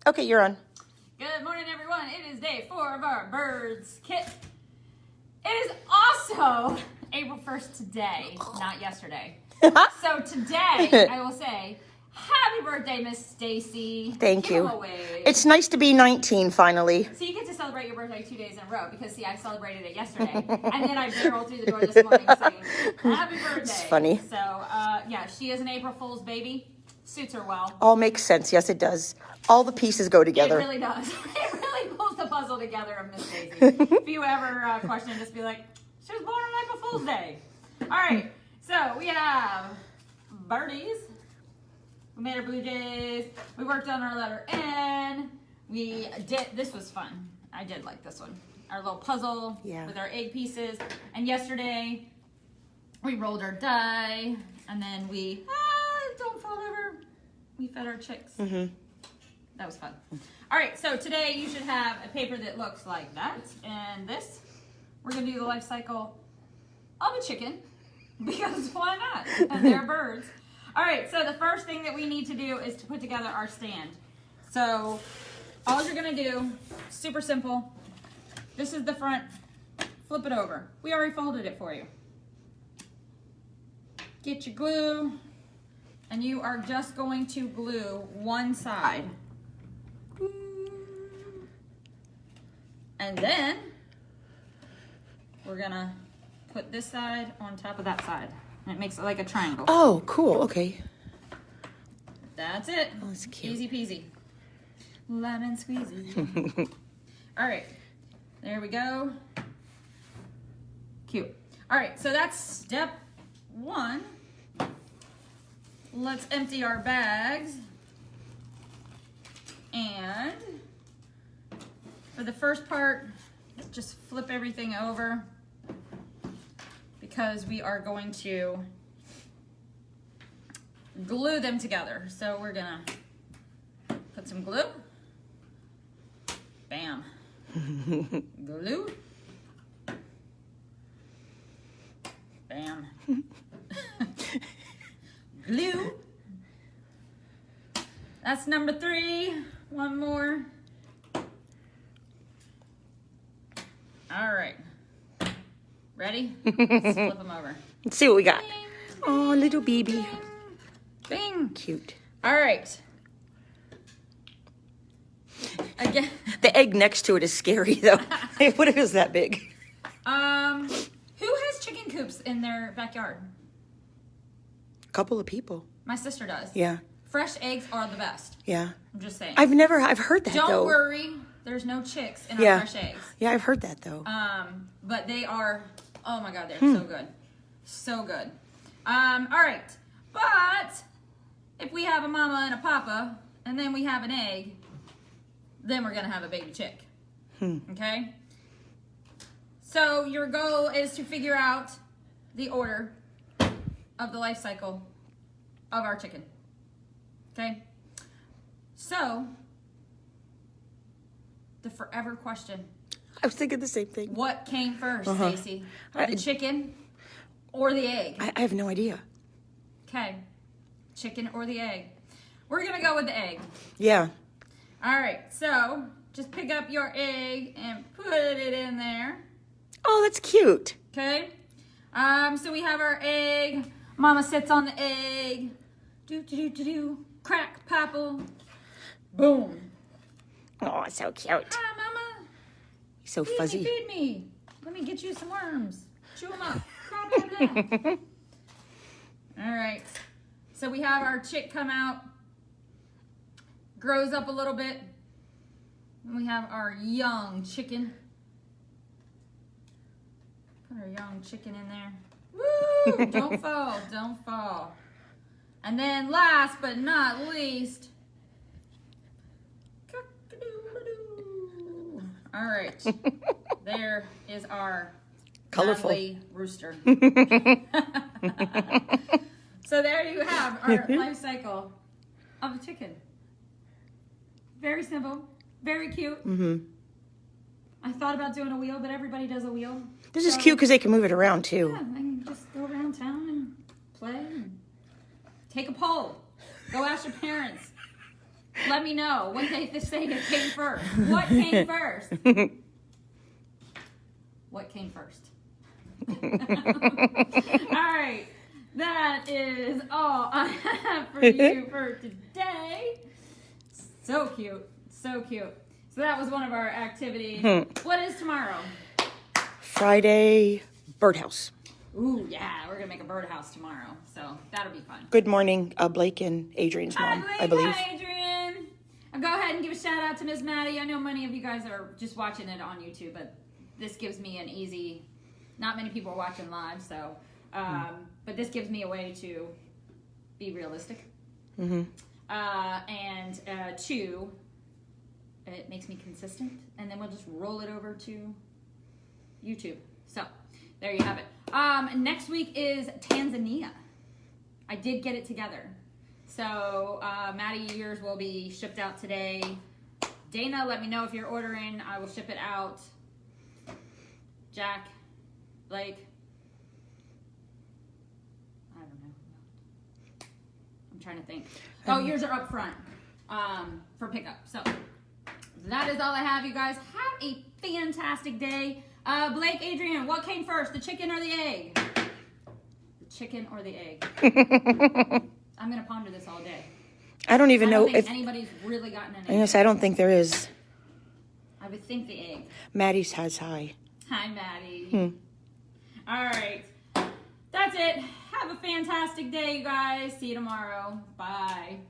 Okay, you're on. Good morning, everyone. It is day 4 of our birds kit. It is also April 1st today, not yesterday. So today, I will say, happy birthday, Miss Stacy. Thank you. Away. It's nice to be 19 finally. So you get to celebrate your birthday 2 days in a row because, see, I celebrated it yesterday. And then I barreled through the door this morning saying, happy birthday. It's funny. So, yeah, she is an April Fool's baby. Suits her well. All makes sense. Yes, it does. All the pieces go together. It really does. It really pulls the puzzle together of Miss Daisy. If you ever question, just be like, she was born on April Fool's Day. All right. So we have birdies. We made our blue jays. We worked on our letter N. We did. This was fun. I did like this one. Our little puzzle with our egg pieces. And yesterday we rolled our die, and then we don't fall over. We fed our chicks. Mm-hmm. That was fun. All right, so today you should have a paper that looks like that. And this, we're going to do the life cycle of a chicken, because why not? And they're birds. All right, so the first thing that we need to do is to put together our stand. So all you're going to do, super simple. This is the front. Flip it over. We already folded it for you. Get your glue. And you are just going to glue one side. And then we're gonna put this side on top of that side. And it makes it like a triangle. Oh, cool. Okay. That's it. Oh, that's cute. Easy peasy. Lemon squeezy. All right. There we go. Cute. All right, so that's step 1. Let's empty our bags. And for the first part, just flip everything over because we are going to glue them together. So we're gonna put some glue. Bam. Glue. Bam. Glue. That's number 3. One more. All right. Ready? Let's flip them over. Let's see what we got. Bing, Oh, little baby. bing, bing. Cute. All right. Again. The egg next to it is scary, though. What if it was that big? Who has chicken coops in their backyard? A couple of people. My sister does. Yeah. Fresh eggs are the best. Yeah. I'm just saying. I've heard that, Don't though. worry. There's no chicks in Yeah. our fresh eggs. Yeah, I've heard that, though. But they are, oh my God, they're so good. So good. All right. But if we have a mama and a papa, and then we have an egg, then we're going to have a baby chick. Okay? So your goal is to figure out the order of the life cycle of our chicken. Okay? So, the forever question. I was thinking the same thing. What came first, Stacey? The chicken or the egg? I have no idea. Okay. Chicken or the egg? We're going to go with the egg. Yeah. All right. So, just pick up your egg and put it in there. Oh, that's cute. Okay? So we have our egg. Mama sits on the egg. Do. Crack, popple. Boom. Oh, it's so cute. Hi, Mama. He's so Feed fuzzy. me, feed me. Let me get you some worms. Chew them up. Blah, blah, blah. All right. So we have our chick come out. Grows up a little bit. And we have our young chicken. Put our young chicken in there. Woo! Don't fall. Don't fall. And then last but not least, cock-a-doodle-doo. All right. There is our Colorful lovely rooster. So there you have our life cycle of a chicken. Very simple, very cute. I thought about doing a wheel, but everybody does a wheel. This is cute because they can move it around, too. Yeah, I can just go around town and play and take a poll. Go ask your parents. Let me know what they say it came first. What came first? What came first? All right. That is all I have for you for today. So cute. So cute. So that was one of our activities. What is tomorrow? Friday birdhouse. Ooh, yeah. We're going to make a birdhouse tomorrow. So that'll be fun. Good morning, Blake and Adrian's mom, Blake. I believe. Hi, Adrian. Go ahead and give a shout out to Ms. Maddie. I know many of you guys are just watching it on YouTube, but this gives me an easy, not many people are watching live, so, but this gives me a way to be realistic. And two, it makes me consistent, and then we'll just roll it over to YouTube. So, there you have it. Next week is Tanzania. I did get it together. So, Maddie, yours will be shipped out today. Dana, let me know if you're ordering. I will ship it out. Jack, Blake, I don't know. I'm trying to think. Oh, yours are up front for pickup. So, that is all I have, you guys. Have a fantastic day. Blake, Adrian, what came first, the chicken or the egg? The chicken or the egg? I'm going to ponder this all day. I don't even know if if anybody's really gotten an egg. Yes, I don't think there is. I would think the egg. Maddie's has high. Hi, Maddie. All right. That's it. Have a fantastic day, you guys. See you tomorrow. Bye.